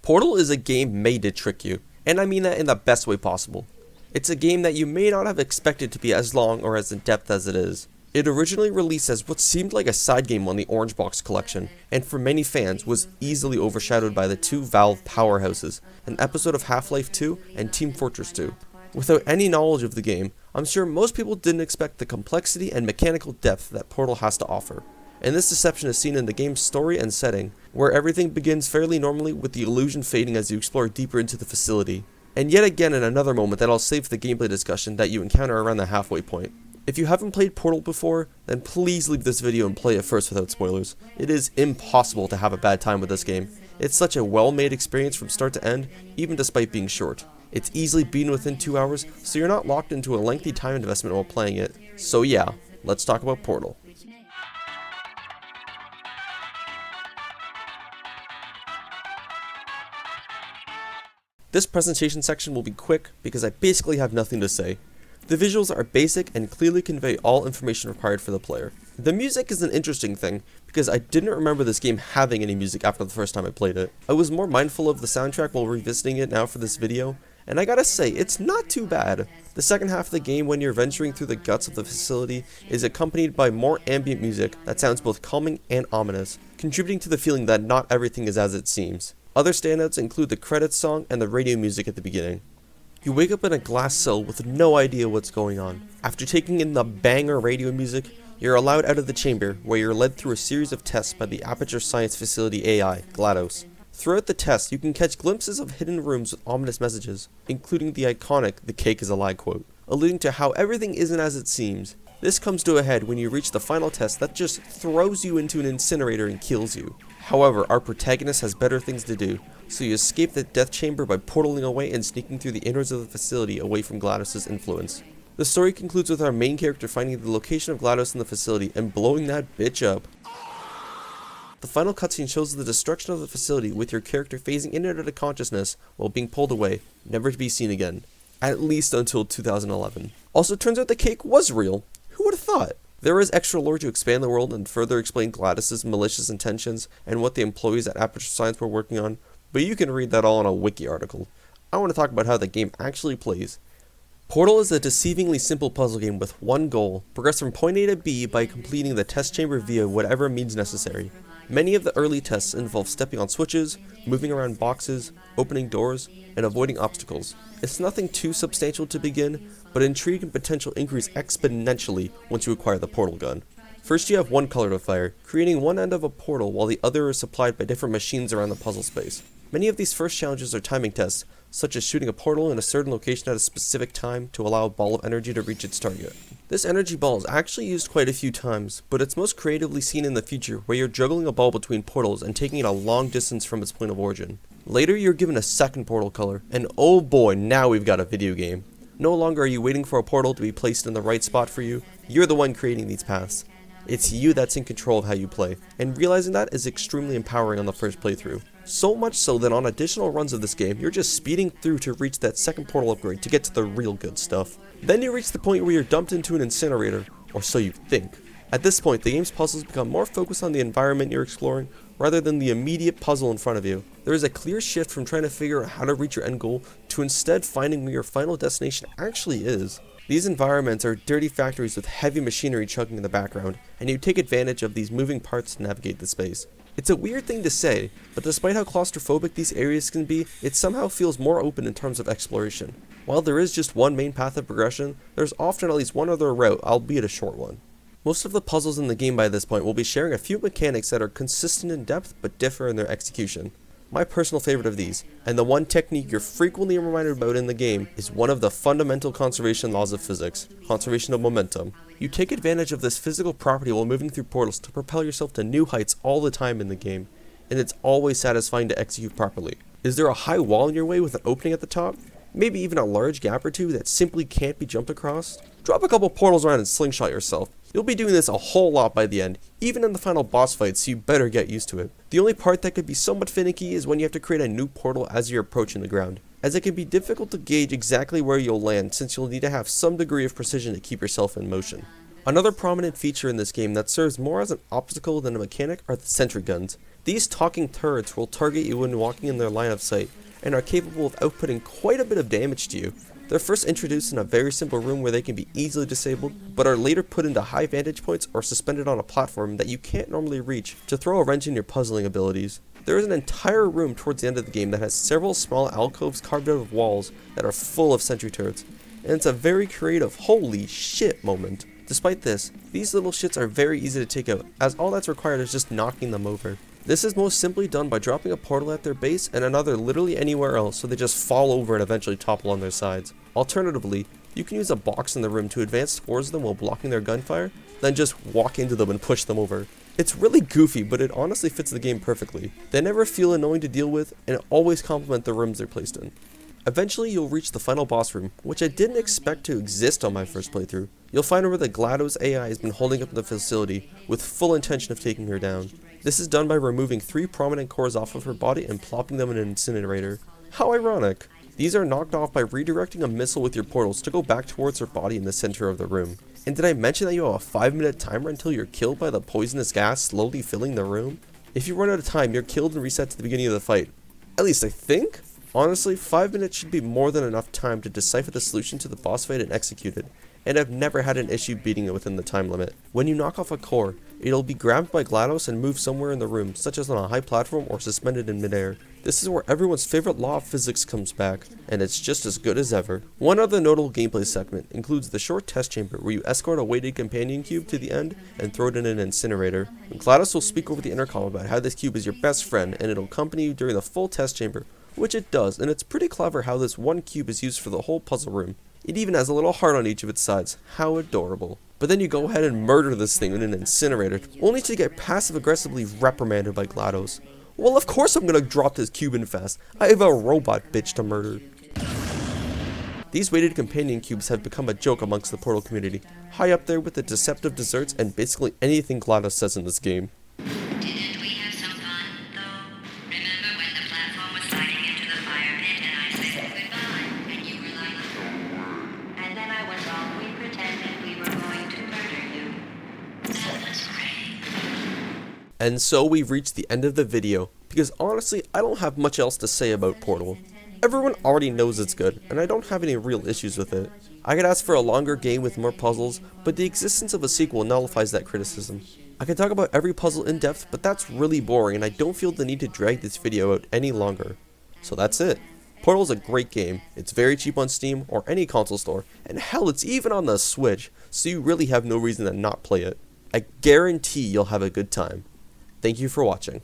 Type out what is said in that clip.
Portal is a game made to trick you, and I mean that in the best way possible. It's a game that you may not have expected to be as long or as in depth as it is. It originally released as what seemed like a side game on the Orange Box collection, and for many fans was easily overshadowed by the two Valve powerhouses, an episode of Half-Life 2 and Team Fortress 2. Without any knowledge of the game, I'm sure most people didn't expect the complexity and mechanical depth that Portal has to offer. And this deception is seen in the game's story and setting, where everything begins fairly normally with the illusion fading as you explore deeper into the facility. And yet again in another moment that I'll save for the gameplay discussion that you encounter around the halfway point. If you haven't played Portal before, then please leave this video and play it first without spoilers. It is impossible to have a bad time with this game. It's such a well-made experience from start to end, even despite being short. It's easily beaten within 2 hours, so you're not locked into a lengthy time investment while playing it. So yeah, let's talk about Portal. This presentation section will be quick because I basically have nothing to say. The visuals are basic and clearly convey all information required for the player. The music is an interesting thing because I didn't remember this game having any music after the first time I played it. I was more mindful of the soundtrack while revisiting it now for this video, and I gotta say, it's not too bad. The second half of the game when you're venturing through the guts of the facility is accompanied by more ambient music that sounds both calming and ominous, contributing to the feeling that not everything is as it seems. Other standouts include the credits song and the radio music at the beginning. You wake up in a glass cell with no idea what's going on. After taking in the banger radio music, you're allowed out of the chamber where you're led through a series of tests by the Aperture Science Facility AI, GLaDOS. Throughout the tests, you can catch glimpses of hidden rooms with ominous messages, including the iconic "the cake is a lie" quote, alluding to how everything isn't as it seems. This comes to a head when you reach the final test that just throws you into an incinerator and kills you. However, our protagonist has better things to do, so you escape the death chamber by portaling away and sneaking through the innards of the facility away from GLaDOS' influence. The story concludes with our main character finding the location of GLaDOS in the facility and blowing that bitch up. The final cutscene shows the destruction of the facility with your character phasing in and out of consciousness while being pulled away, never to be seen again. At least until 2011. Also, it turns out the cake was real. Who would have thought? There is extra lore to expand the world and further explain GLaDOS' malicious intentions and what the employees at Aperture Science were working on, but you can read that all in a wiki article. I want to talk about how the game actually plays. Portal is a deceivingly simple puzzle game with one goal: progress from point A to B by completing the test chamber via whatever means necessary. Many of the early tests involve stepping on switches, moving around boxes, opening doors, and avoiding obstacles. It's nothing too substantial to begin, but intrigue and potential increase exponentially once you acquire the portal gun. First you have one color to fire, creating one end of a portal while the other is supplied by different machines around the puzzle space. Many of these first challenges are timing tests, such as shooting a portal in a certain location at a specific time to allow a ball of energy to reach its target. This energy ball is actually used quite a few times, but it's most creatively seen in the future where you're juggling a ball between portals and taking it a long distance from its point of origin. Later you're given a second portal color, and oh boy, now we've got a video game. No longer are you waiting for a portal to be placed in the right spot for you, you're the one creating these paths. It's you that's in control of how you play, and realizing that is extremely empowering on the first playthrough. So much so that on additional runs of this game, you're just speeding through to reach that second portal upgrade to get to the real good stuff. Then you reach the point where you're dumped into an incinerator, or so you think. At this point, the game's puzzles become more focused on the environment you're exploring, rather than the immediate puzzle in front of you. There is a clear shift from trying to figure out how to reach your end goal, to instead finding where your final destination actually is. These environments are dirty factories with heavy machinery chugging in the background, and you take advantage of these moving parts to navigate the space. It's a weird thing to say, but despite how claustrophobic these areas can be, it somehow feels more open in terms of exploration. While there is just one main path of progression, there's often at least one other route, albeit a short one. Most of the puzzles in the game by this point will be sharing a few mechanics that are consistent in depth but differ in their execution. My personal favorite of these, and the one technique you're frequently reminded about in the game, is one of the fundamental conservation laws of physics, conservation of momentum. You take advantage of this physical property while moving through portals to propel yourself to new heights all the time in the game, and it's always satisfying to execute properly. Is there a high wall in your way with an opening at the top? Maybe even a large gap or two that simply can't be jumped across? Drop a couple portals around and slingshot yourself. You'll be doing this a whole lot by the end, even in the final boss fight, so you better get used to it. The only part that could be somewhat finicky is when you have to create a new portal as you're approaching the ground, as it can be difficult to gauge exactly where you'll land since you'll need to have some degree of precision to keep yourself in motion. Another prominent feature in this game that serves more as an obstacle than a mechanic are the sentry guns. These talking turrets will target you when walking in their line of sight, and are capable of outputting quite a bit of damage to you. They're first introduced in a very simple room where they can be easily disabled, but are later put into high vantage points or suspended on a platform that you can't normally reach to throw a wrench in your puzzling abilities. There is an entire room towards the end of the game that has several small alcoves carved out of walls that are full of sentry turrets, and it's a very creative holy shit moment. Despite this, these little shits are very easy to take out, as all that's required is just knocking them over. This is most simply done by dropping a portal at their base and another literally anywhere else so they just fall over and eventually topple on their sides. Alternatively, you can use a box in the room to advance towards them while blocking their gunfire, then just walk into them and push them over. It's really goofy, but it honestly fits the game perfectly. They never feel annoying to deal with, and always complement the rooms they're placed in. Eventually you'll reach the final boss room, which I didn't expect to exist on my first playthrough. You'll find where the GLaDOS AI has been holding up the facility, with full intention of taking her down. This is done by removing 3 prominent cores off of her body and plopping them in an incinerator. How ironic! These are knocked off by redirecting a missile with your portals to go back towards her body in the center of the room. And did I mention that you have a 5-minute timer until you're killed by the poisonous gas slowly filling the room? If you run out of time, you're killed and reset to the beginning of the fight. At least I think? Honestly, 5 minutes should be more than enough time to decipher the solution to the boss fight and execute it, and I've never had an issue beating it within the time limit. When you knock off a core, it'll be grabbed by GLaDOS and moved somewhere in the room, such as on a high platform or suspended in midair. This is where everyone's favorite law of physics comes back, and it's just as good as ever. One other notable gameplay segment includes the short test chamber where you escort a weighted companion cube to the end and throw it in an incinerator. GLaDOS will speak over the intercom about how this cube is your best friend and it'll accompany you during the full test chamber, which it does, and it's pretty clever how this one cube is used for the whole puzzle room. It even has a little heart on each of its sides. How adorable. But then you go ahead and murder this thing in an incinerator, only to get passive-aggressively reprimanded by GLaDOS. Well, of course I'm gonna drop this cube in fast. I have a robot bitch to murder. These weighted companion cubes have become a joke amongst the Portal community, high up there with the Deceptive desserts and basically anything GLaDOS says in this game. Didn't we have some fun, though? Remember when the platform was sliding into the fire pit and I said goodbye, and you were like, and then I went off, we pretended we were going to murder you. That was great. And so we've reached the end of the video, because honestly, I don't have much else to say about Portal. Everyone already knows it's good, and I don't have any real issues with it. I could ask for a longer game with more puzzles, but the existence of a sequel nullifies that criticism. I can talk about every puzzle in depth, but that's really boring and I don't feel the need to drag this video out any longer. So that's it. Portal is a great game, it's very cheap on Steam or any console store, and hell, it's even on the Switch, so you really have no reason to not play it. I guarantee you'll have a good time. Thank you for watching.